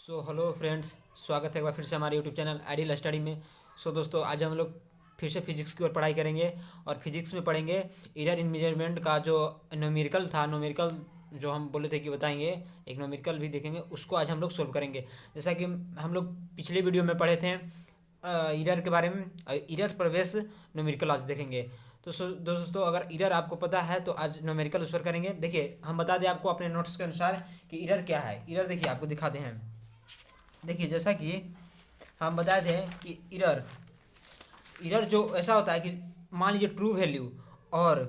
Hello friends, स्वागत है एक बार फिर से हमारे यूट्यूब चैनल आइडियल स्टडी में। दोस्तों, आज हम लोग फिर से फिजिक्स की ओर पढ़ाई करेंगे और फिजिक्स में पढ़ेंगे एरर इन मेजरमेंट का जो न्यूमेरिकल था। न्यूमेरिकल जो हम बोले थे कि बताएंगे, एक न्यूमेरिकल भी देखेंगे, उसको आज हम लोग सोल्व करेंगे। जैसा कि हम लोग पिछले वीडियो में पढ़े थे एरर के बारे में, एरर प्रवेश न्यूमेरिकल आज देखेंगे। तो दोस्तों, अगर एरर आपको पता है तो आज न्यूमेरिकल उस पर करेंगे। देखिए, हम बता दें आपको अपने नोट्स के अनुसार कि एरर क्या है। एरर देखिए, आपको दिखाते हैं। देखिए, जैसा कि हम बताए थे कि एरर एरर जो ऐसा होता है कि मान लीजिए ट्रू वैल्यू और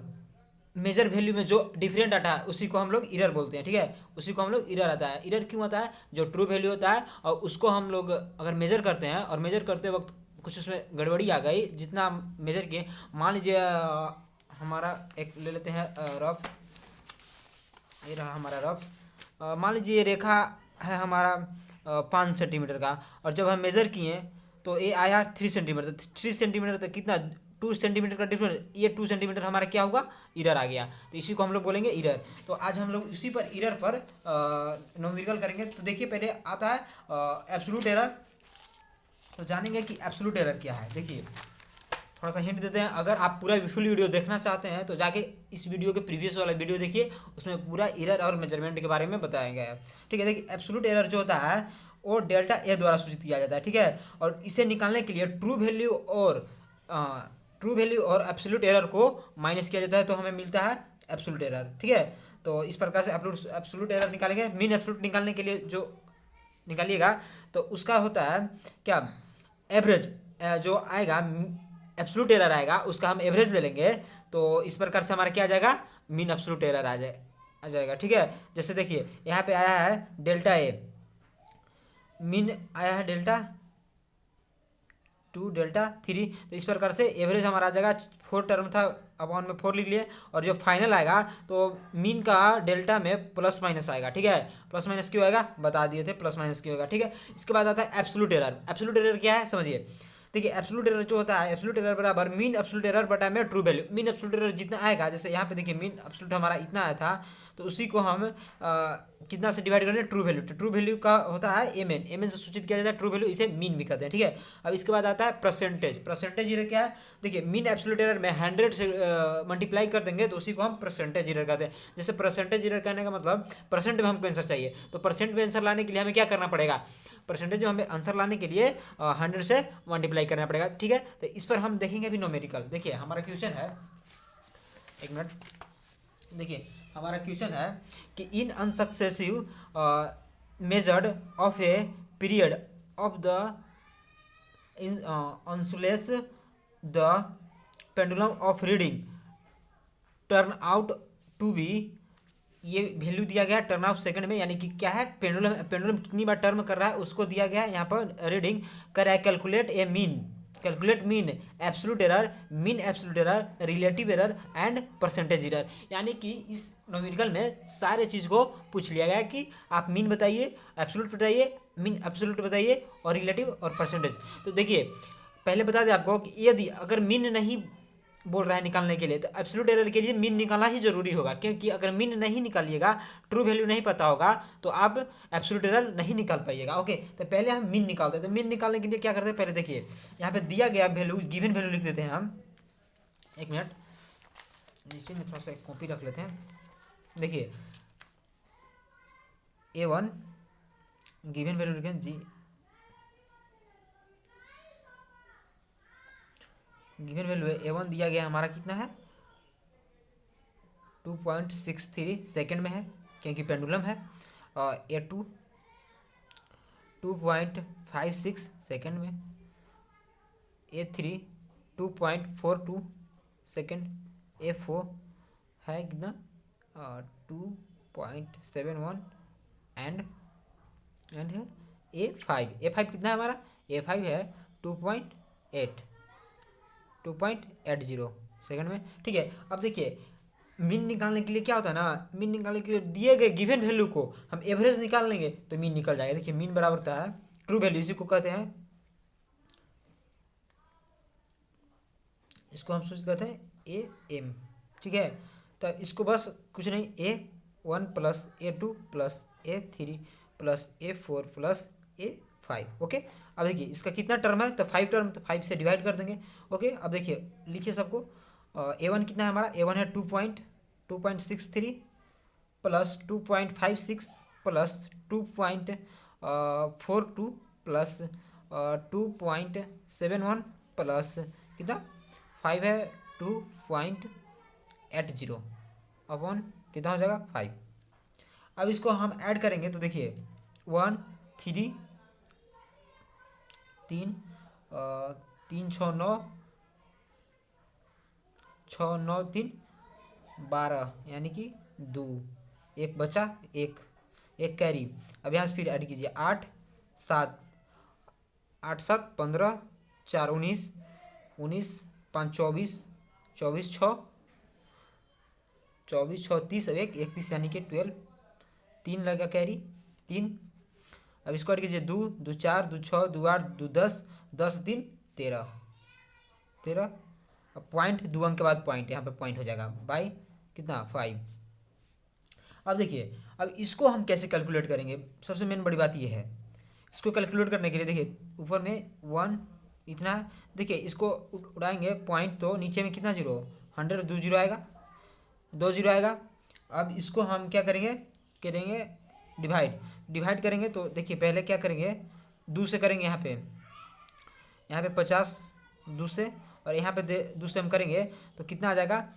मेजर वैल्यू में जो डिफरेंट आता है उसी को हम लोग एरर बोलते हैं। ठीक है, उसी को हम लोग एरर आता है। एरर क्यों आता है? जो ट्रू वैल्यू होता है और उसको हम लोग अगर मेजर करते हैं और मेजर करते वक्त कुछ उसमें गड़बड़ी आ गई, जितना मेजर किए, मान लीजिए हमारा एक ले लेते हैं रफ। ये रहा हमारा रफ। मान लीजिए ये रेखा है हमारा 5 सेंटीमीटर का, और जब हम मेज़र किए तो ये आया 3 सेंटीमीटर। 3 सेंटीमीटर तक कितना, 2 सेंटीमीटर का डिफरेंस, ये 2 सेंटीमीटर हमारा क्या होगा, एरर आ गया। तो इसी को हम लोग बोलेंगे एरर। तो आज हम लोग इसी पर एरर पर न्यूमेरिकल करेंगे। तो देखिए, पहले आता है एब्सोल्यूट एरर। तो जानेंगे कि एब्सोल्यूट एरर क्या है। देखिए, थोड़ा सा हिंट देते हैं। अगर आप पूरा फुल वीडियो देखना चाहते हैं तो जाके इस वीडियो के प्रीवियस वाला वीडियो देखिए, उसमें पूरा एरर और मेजरमेंट के बारे में बताया गया है। ठीक है, देखिए, एब्सोल्यूट एरर जो होता है वो डेल्टा ए द्वारा सूचित किया जाता है। ठीक है, और इसे निकालने के लिए ट्रू वैल्यू और एब्सोल्यूट एरर को माइनस किया जाता है, तो हमें मिलता है एब्सोल्यूट एरर। ठीक है, तो इस प्रकार से एब्सोल्यूट एरर निकालेंगे। मीन एब्सोल्यूट निकालने के लिए जो निकालिएगा तो उसका होता है क्या, एवरेज जो आएगा, एब्सोल्यूट एरर आएगा, उसका हम एवरेज ले लेंगे। तो इस प्रकार से हमारा क्या आ जाएगा, मीन एब्सोल्यूट एरर आ जाएगा। ठीक है, जैसे देखिए यहाँ पे आया है डेल्टा ए, मीन आया है डेल्टा 2, डेल्टा 3। तो इस प्रकार से एवरेज हमारा आ जाएगा। 4 टर्म था, अपॉन में 4 लिख लिए, और जो फाइनल आएगा तो मीन का डेल्टा में प्लस माइनस आएगा। ठीक है, प्लस माइनस क्यों आएगा बता दिए थे, प्लस माइनस क्यों आएगा। ठीक है, इसके बाद आता है एब्सोल्यूट एरर। एब्सोल्यूट एरर क्या है समझिए। देखिए, एब्सोल्यूट एरर जो होता है, एब्सोल्यूट एरर बराबर मीन एब्सोल्यूट एरर बटा में true value. Mean absolute error जितना आएगा, जैसे यहाँ पे देखिए मीन एब्सोल्यूट हमारा इतना आया था, तो उसी को हम कितना से डिवाइड करेंगे, ट्रू वैल्यू। तो ट्रू वैल्यू का होता है एम एन से सूचित किया जाता है ट्रू वैल्यू, इसे मीन भी कहते हैं। ठीक है, अब इसके बाद आता है परसेंटेज। परसेंटेज एरर क्या है? देखिए, मीन एब्सोल्यूट एरर में 100 से मल्टीप्लाई कर देंगे तो उसी को हम परसेंटेज एरर कहते हैं। जैसे परसेंटेज एरर कहने का मतलब परसेंट में हमको आंसर चाहिए, तो परसेंट में आंसर लाने के लिए हमें क्या करना पड़ेगा, परसेंटेज में हमें आंसर लाने के लिए 100 से मल्टीप्लाई करना पड़ेगा। ठीक है, तो इस पर हम देखेंगे अभी न्यूमेरिकल। देखिए, हमारा क्वेश्चन है, एक मिनट। देखिए, हमारा क्वेश्चन है कि in n successive measured of a period of the इंसुलेस the pendulum of reading turn out to be, ये वैल्यू दिया गया है टर्न ऑफ सेकंड में, यानी कि क्या है, पेंडुलम पेंडुलम कितनी बार टर्न कर रहा है उसको दिया गया है। यहाँ पर रीडिंग कर रहा है, calculate mean absolute error, mean absolute error, relative error and percentage error. यानी कि इस न्यूमेरिकल में सारे चीज़ को पूछ लिया गया है कि आप मीन बताइए, एब्सोल्यूट बताइए, मीन एब्सोल्यूट बताइए, और रिलेटिव और परसेंटेज। तो देखिए, पहले बता दें आपको कि यदि अगर मीन नहीं बोल रहा है निकालने के लिए, तो एब्सोल्यूट एरर के लिए मीन निकालना ही जरूरी होगा, क्योंकि अगर मीन नहीं निकालिएगा, ट्रू वैल्यू नहीं पता होगा, तो आप एब्सोल्यूट एरर नहीं निकाल पाइएगा। ओके, तो पहले हम मीन निकालते हैं। तो मीन निकालने के लिए क्या करते हैं, पहले देखिए यहाँ पे दिया गया वैल्यू, गिवन वैल्यू लिख देते हैं हम। एक मिनट, नीचे में थोड़ा सा कॉपी रख लेते हैं। देखिए, A1 गिवन वैल्यू लिखें जी, गिवन वैल्यू है A1 दिया गया हमारा कितना है, 2.63 सेकेंड में है, क्योंकि पेंडुलम है। और A2 2.56 सेकेंड में, A3 2.42 सेकेंड, A4 है कितना 2.71 एंड है A5 कितना है हमारा, A5 है 2.80 सेकंड में। ठीक है, अब देखिए, मीन निकालने के लिए क्या होता है ना, मीन निकालने के लिए दिए गए गिवन वैल्यू को हम एवरेज निकाल लेंगे तो मीन निकल जाएगा। देखिए, मीन बराबर होता है ट्रू वैल्यू, इसी को कहते हैं, इसको हम सूचित कहते हैं AM। ठीक है, तो इसको बस कुछ नहीं, A1 plus A2 plus A3 plus A4 plus A 5। Okay, अब देखिए इसका कितना टर्म है, तो 5 टर्म, तो 5 से डिवाइड कर देंगे। ओके, अब देखिए लिखिए सबको। A1 कितना है हमारा, A1 है 2.63 प्लस 2.56 प्लस 2.42 प्लस 2.71 प्लस कितना 5 है 2.80 अपॉन कितना हो जाएगा 5। अब इसको हम ऐड करेंगे तो देखिए 1 3 3 3 6 9 6 9 3 12 यानी कि 2, एक बचा, एक कैरी। अब यहाँ से फिर ऐड कीजिए 8 7 8 7 15 4 19 19 5 24 24 6 24 6 30 अब 1 31 यानी कि 12, 3 लगा कैरी 3। अब इसको ऐड कीजिए 2 2 4 2 6 2 8 2 10 10 3 13 13। अब पॉइंट 2 अंक के बाद पॉइंट, यहाँ पे पॉइंट हो जाएगा बाई कितना 5। अब देखिए अब इसको हम कैसे कैलकुलेट करेंगे, सबसे मेन बड़ी बात ये है। इसको कैलकुलेट करने के लिए देखिए ऊपर में 1 इतना है, देखिए इसको उड़ाएंगे पॉइंट तो नीचे में कितना जीरो 100 2 जीरो आएगा, 2 जीरो आएगा। अब इसको हम क्या करेंगे डिवाइड करेंगे तो देखिए पहले क्या करेंगे 2 से करेंगे, यहाँ पे 50 2 से, और यहाँ पे 2 से हम करेंगे तो कितना आ जाएगा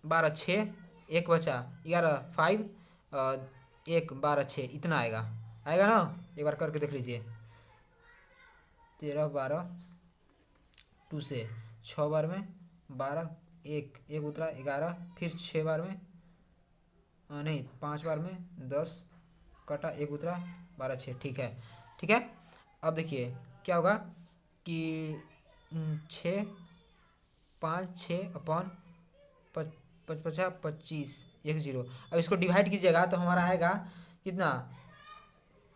12 6 1 बचा 11 5 1 12 6 इतना आएगा ना। एक बार करके देख लीजिए 13 12 2 से 6 बार में 12 1 उतरा 11, फिर 6 बार में नहीं 5 बार में 10 कटा 1 उतरा 12 6। ठीक है। अब देखिए क्या होगा कि 6 5 6 अपॉन 25 1 0। अब इसको डिवाइड कीजिएगा तो हमारा आएगा कितना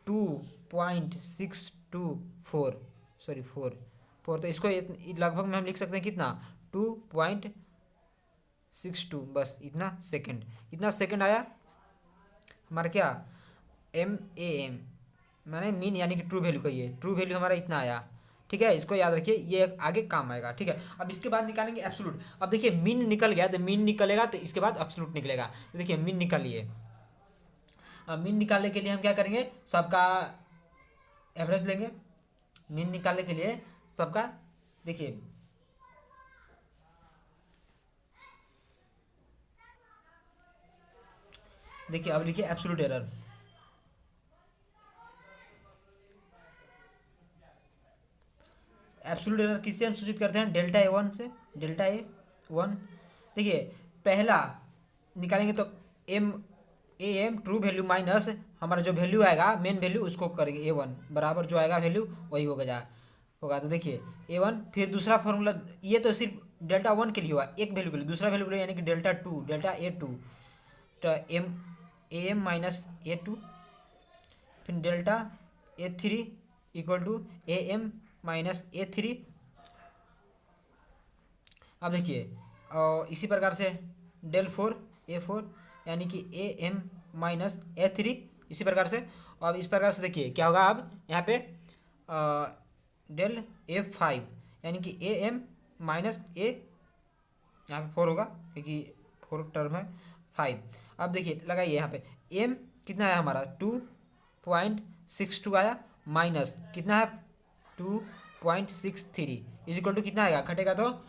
2.624 सॉरी 4 तो इसको लगभग में हम लिख सकते हैं कितना 2.62 बस इतना सेकंड आया हमारा क्या MAM मैंने मीन यानी कि ट्रू वैल्यू कहिए, ट्रू वैल्यू हमारा इतना आया। ठीक है, इसको याद रखिए, ये आगे काम आएगा। ठीक है, अब इसके बाद निकालेंगे एब्सोल्यूट। अब देखिए मीन निकल गया तो मीन निकलेगा तो इसके बाद एब्सोल्यूट निकलेगा। तो देखिए मीन निकालिए। अब मीन निकालने के लिए हम क्या करेंगे, सबका एवरेज लेंगे। मीन निकालने के लिए सबका देखिए अब लिखिए एब्सोल्यूट एरर। एब्सोल्यूट एरर किससे हम सूचित करते हैं, डेल्टा A1 से, डेल्टा A1। देखिए पहला निकालेंगे तो MAM ट्रू वैल्यू माइनस हमारा जो वैल्यू आएगा मेन वैल्यू उसको करेंगे A1 बराबर जो आएगा वैल्यू वही होगा। तो देखिए A1, फिर दूसरा फॉर्मूला, ये तो सिर्फ डेल्टा 1 के लिए हुआ, एक वैल्यू के लिए, दूसरा वैल्यू के लिए यानी कि डेल्टा A2 तो AM माइनस A2, फिर delta A3 equal to AM minus A3। अब देखिए इसी प्रकार से डेल 4 A4 यानी कि AM माइनस A3 इसी प्रकार से। अब इस प्रकार से देखिए क्या होगा, अब यहाँ पे डेल A5 यानी कि AM माइनस A, यहाँ पे 4 होगा क्योंकि 4 टर्म है 5। अब देखिए लगाइए यहाँ पे M कितना है हमारा 2.62 आया, माइनस कितना है 2.63 इज इक्वल टू कितना आएगा, घटेगा तो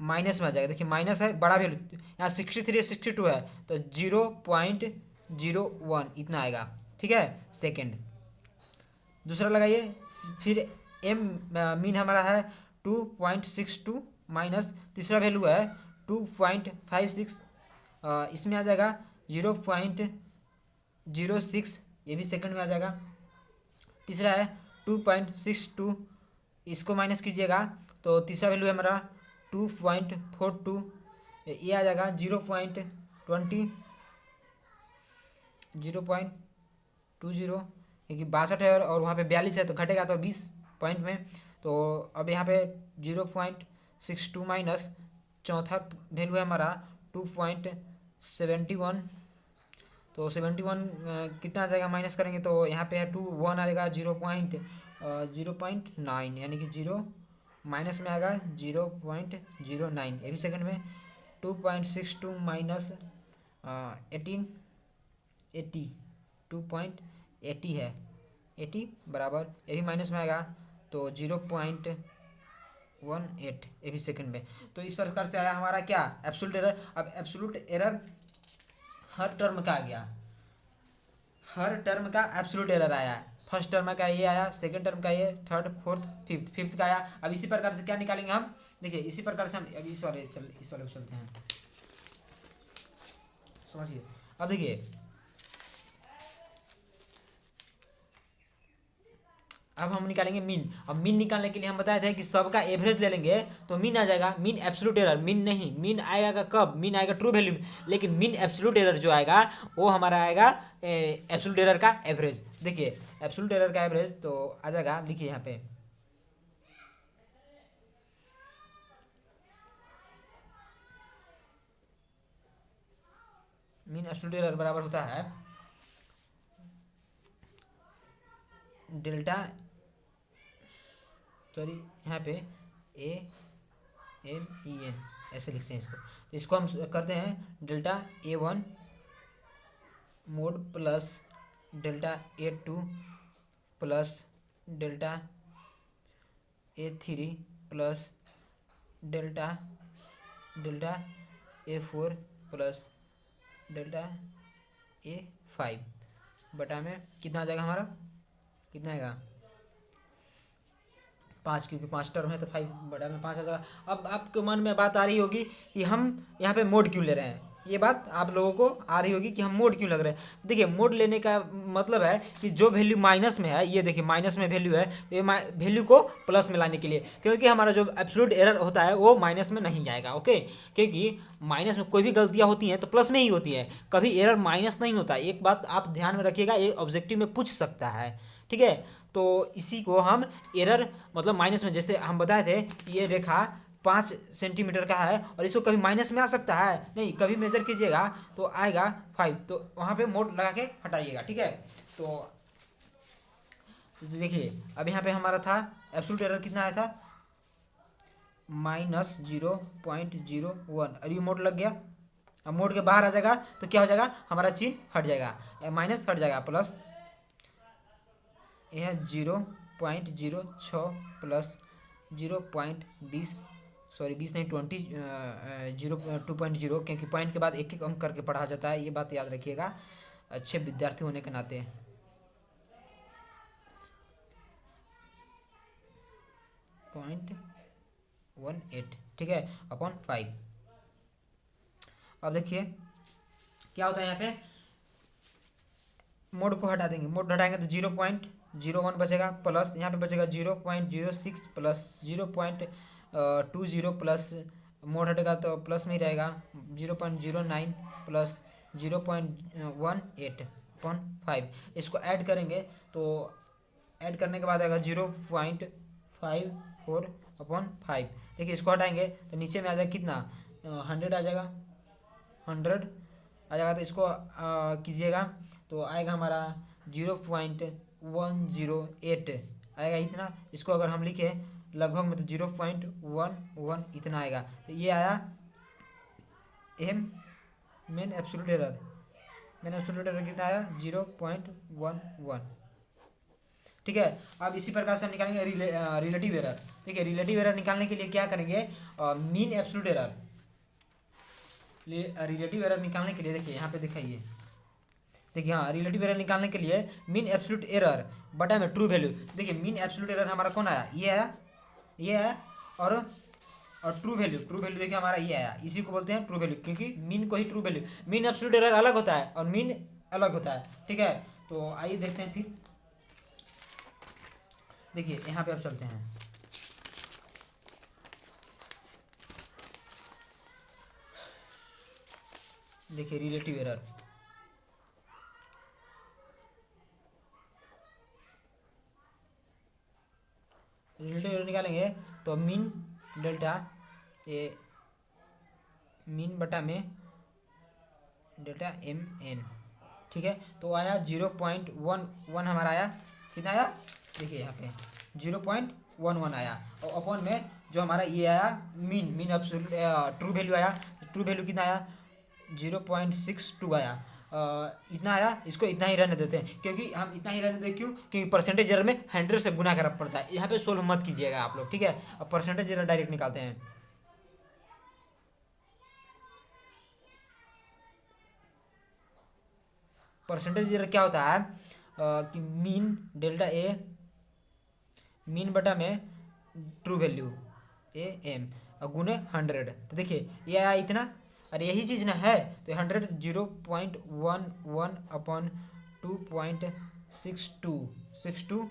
माइनस में आ जाएगा। देखिए माइनस है बड़ा वैल्यू, यहाँ 63 62 है तो 0.01 इतना आएगा। ठीक है, सेकेंड। दूसरा लगाइए, फिर M मीन हमारा है 2.62 माइनस तीसरा वैल्यू है 2.56, इसमें आ जाएगा 0.06, ये भी सेकंड में आ जाएगा। तीसरा है 2.62, इसको माइनस कीजिएगा तो तीसरा वैल्यू है हमारा 2.42, ये आ जाएगा 0.20 क्योंकि 62 है और वहाँ पे 42 है तो घटेगा तो 20 पॉइंट में। तो अब यहाँ पे 0.62 माइनस चौथा वैल्यू है हमारा 2.71, तो 71 कितना आ जाएगा माइनस करेंगे तो यहाँ पे है 2 1 आएगा 0.9 यानी कि 0 माइनस में आएगा 0.09 ये भी सेकंड में 2.62 माइनस 80 2.80 है 80 बराबर ये भी माइनस में आएगा तो 0.18 ये भी सेकंड में। तो इस प्रकार से आया हमारा क्या एब्सोल्यूट एरर। अब एब्सोल्यूट एरर हर टर्म का आ गया, हर टर्म का एब्सोल्यूट एरर आया। फर्स्ट टर्म का ये आया, सेकंड टर्म का ये, थर्ड फोर्थ फिफ्थ का आया। अब इसी प्रकार से क्या निकालेंगे हम, देखिए इसी प्रकार से हम इस वाले पे चलते हैं, समझिए। अब देखिए अब हम निकालेंगे मीन। अब मीन निकालने के लिए हम बताए थे कि सबका एवरेज ले लेंगे तो मीन आ जाएगा। मीन एब्सोल्यूट एरर मीन नहीं, मीन आएगा कब, मीन आएगा ट्रू वैल्यू में, लेकिन मीन एब्सोल्यूट एरर जो आएगा वो हमारा आएगा एब्सोल्यूट एरर का एवरेज। देखिए एब्सोल्यूट एरर का एवरेज तो आ जाएगा, लिखिए यहाँ पे मीन एब्सोल्यूट एरर बराबर होता है डेल्टा, सॉरी यहाँ पे AMEN ऐसे लिखते हैं इसको। तो इसको हम करते हैं delta A1 mode plus delta A2 plus delta A3 plus delta A4 plus delta A5 बटा में कितना आ जाएगा हमारा, कितना आएगा 5, क्योंकि 5 टर्म है तो 5 बटा में 5 आ जाएगा। अब आपके मन में बात आ रही होगी कि हम यहाँ पे मोड क्यों ले रहे हैं, ये बात आप लोगों को आ रही होगी कि हम मोड क्यों लग रहे हैं। देखिए मोड लेने का मतलब है कि जो वैल्यू माइनस में है, ये देखिए माइनस में वैल्यू है, तो ये वैल्यू को प्लस में लाने के लिए, क्योंकि हमारा जो एब्सोल्यूट एरर होता है वो माइनस में नहीं जाएगा। ओके, क्योंकि माइनस में कोई भी गलतियाँ होती हैं तो प्लस में ही होती है, कभी एरर माइनस नहीं होता। एक बात आप ध्यान में रखिएगा, ये ऑब्जेक्टिव में पूछ सकता है, ठीक है। तो इसी को हम एरर मतलब माइनस में, जैसे हम बताए थे ये रेखा 5 सेंटीमीटर का है और इसको कभी माइनस में आ सकता है नहीं, कभी मेजर कीजिएगा तो आएगा 5, तो वहाँ पे मोड लगा के हटाइएगा, ठीक है। तो देखिए अब यहाँ पे हमारा था एब्सोल्यूट एरर कितना आया था -0.01, और ये मोड लग गया। अब मोड के बाहर आ जाएगा तो क्या हो जाएगा, हमारा चिन्ह हट जाएगा, माइनस हट जाएगा, प्लस यह 0.06 प्लस 0.20, सॉरी 20 नहीं 20, 2.0, क्योंकि पॉइंट के बाद एक एक अंक करके पढ़ा जाता है, ये बात याद रखिएगा अच्छे विद्यार्थी होने के नाते। 0.18, ठीक है, अपॉन 5। अब देखिए क्या होता है, यहाँ पे मोड को हटा देंगे, मोड हटाएंगे तो 0.01 बचेगा, प्लस यहाँ पे बचेगा 0.06 प्लस 0.20 प्लस मोड हटेगा तो प्लस में ही रहेगा 0.09 प्लस 0.18 अपॉन 5। इसको ऐड करेंगे तो ऐड करने के बाद आएगा 0.54 अपॉन 5। देखिए इसको हटाएंगे तो नीचे में आ जाएगा कितना, 100 आ जाएगा, 100 आ जाएगा। तो इसको कीजिएगा तो आएगा हमारा 0.108 आएगा इतना। इसको अगर हम लिखे लगभग में तो 0.11 इतना आएगा। तो ये आया main absolute error. Main absolute error कितना आया 0.11, ठीक है। अब इसी प्रकार से हम निकालेंगे रिलेटिव एरर। ठीक है, रिलेटिव एरर निकालने के लिए क्या करेंगे, mean absolute error, relative error निकालने के लिए देखिए यहाँ पे दिखाइए, देखिए हाँ रिलेटिव एरर निकालने के लिए मीन एब्सोल्यूट एरर बटा में ट्रू वैल्यू। देखिए मीन एब्सोल्यूट एरर हमारा कौन आया, ये आया, ये आया, और ट्रू वैल्यू देखिए हमारा ये आया, इसी को बोलते हैं ट्रू वैल्यू, क्योंकि मीन को ही true value. Mean absolute error अलग होता है और मीन अलग होता है, ठीक है। तो आइए देखते हैं फिर, देखिए यहाँ पे अब चलते हैं, देखिए रिलेटिव एरर, रिलेटिव एरर निकालेंगे तो मीन डेल्टा ये मीन बटा में डेल्टा एम एन, ठीक है। तो आया 0.11 हमारा आया, कितना आया देखिए यहाँ पे 0.11 आया। और अपॉन में जो हमारा ये आया मीन एब्सोल्यूट ट्रू वैल्यू आया, ट्रू वैल्यू कितना आया 0.62 आया। इतना आया, इसको इतना ही रहने देते हैं, क्योंकि हम इतना ही रहने दें क्यों, क्योंकि परसेंटेज एरर में 100 से गुना करना पड़ता है। यहाँ पे सोल्व मत कीजिएगा आप लोग, ठीक है। अब परसेंटेज एरर डायरेक्ट निकालते हैं। परसेंटेज एरर क्या होता है कि मीन डेल्टा ए मीन बटा में ट्रू वैल्यू ए एम और गुने 100। तो देखिए ये आया इतना, और यही चीज़ ना है तो 100 0.11 अपॉन 2.62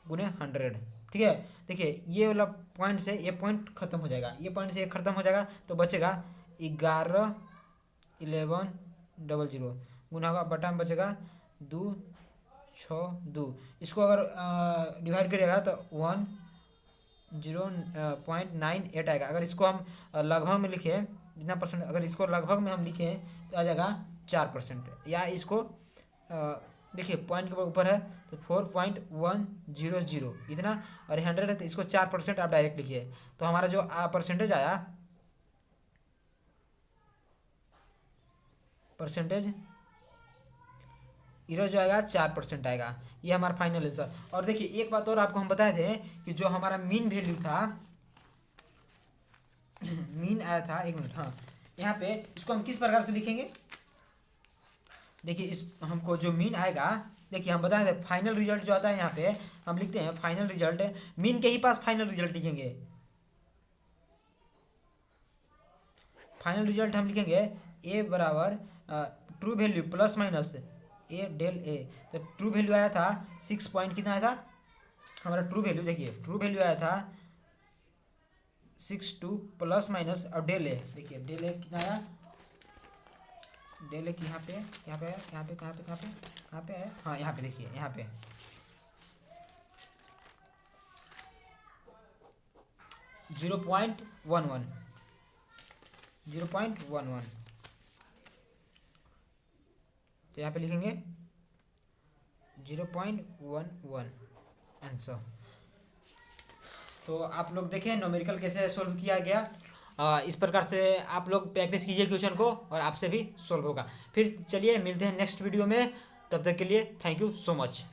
गुने 100, ठीक है। देखिए ये वाला पॉइंट से ये पॉइंट खत्म हो जाएगा, ये पॉइंट से ये खत्म हो जाएगा, तो बचेगा 11,11,00 गुना होगा बटा में बचेगा 2 6 2। इसको अगर डिवाइड करिएगा तो 0.98 आएगा। अगर इसको हम लगभग में लिखें जितना परसेंट, अगर इसको लगभग में हम लिखें तो आ जाएगा 4%। या इसको देखिए पॉइंट के ऊपर है तो 4.100 इतना, और 100 है तो इसको 4% आप डायरेक्ट लिखिए। तो हमारा जो परसेंटेज आया, परसेंटेज इधर जो आएगा 4% आएगा। ये हमारा फाइनल आंसर। और देखिए एक बात और आपको हम बताए थे कि जो हमारा मीन वैल्यू था, मीन आया था, एक मिनट, हाँ यहाँ पे इसको हम किस प्रकार से लिखेंगे, देखिए इस हमको जो मीन आएगा, देखिए हम बताए थे फाइनल रिजल्ट जो आता है यहाँ पे हम लिखते हैं फाइनल रिजल्ट, मीन के ही पास फाइनल रिजल्ट लिखेंगे। फाइनल रिजल्ट हम लिखेंगे ए बराबर true value plus minus A del A. तो ट्रू वैल्यू आया था 6 पॉइंट कितना आया था हमारा ट्रू वैल्यू, देखिए ट्रू वैल्यू आया था 62 प्लस माइनस और डेल ए, देखिए डेल ए कितना आया, डेल ए यहाँ पे यहाँ पे यहाँ पे कहाँ पे कहाँ पे कहाँ पे है, हाँ यहाँ पे देखिए यहाँ पे 0.11 तो यहाँ पे लिखेंगे 0.11 आंसर। तो आप लोग देखें न्यूमेरिकल कैसे सोल्व किया गया। इस प्रकार से आप लोग प्रैक्टिस कीजिए क्वेश्चन को और आपसे भी सोल्व होगा। फिर चलिए मिलते हैं नेक्स्ट वीडियो में, तब तक के लिए थैंक यू सो मच।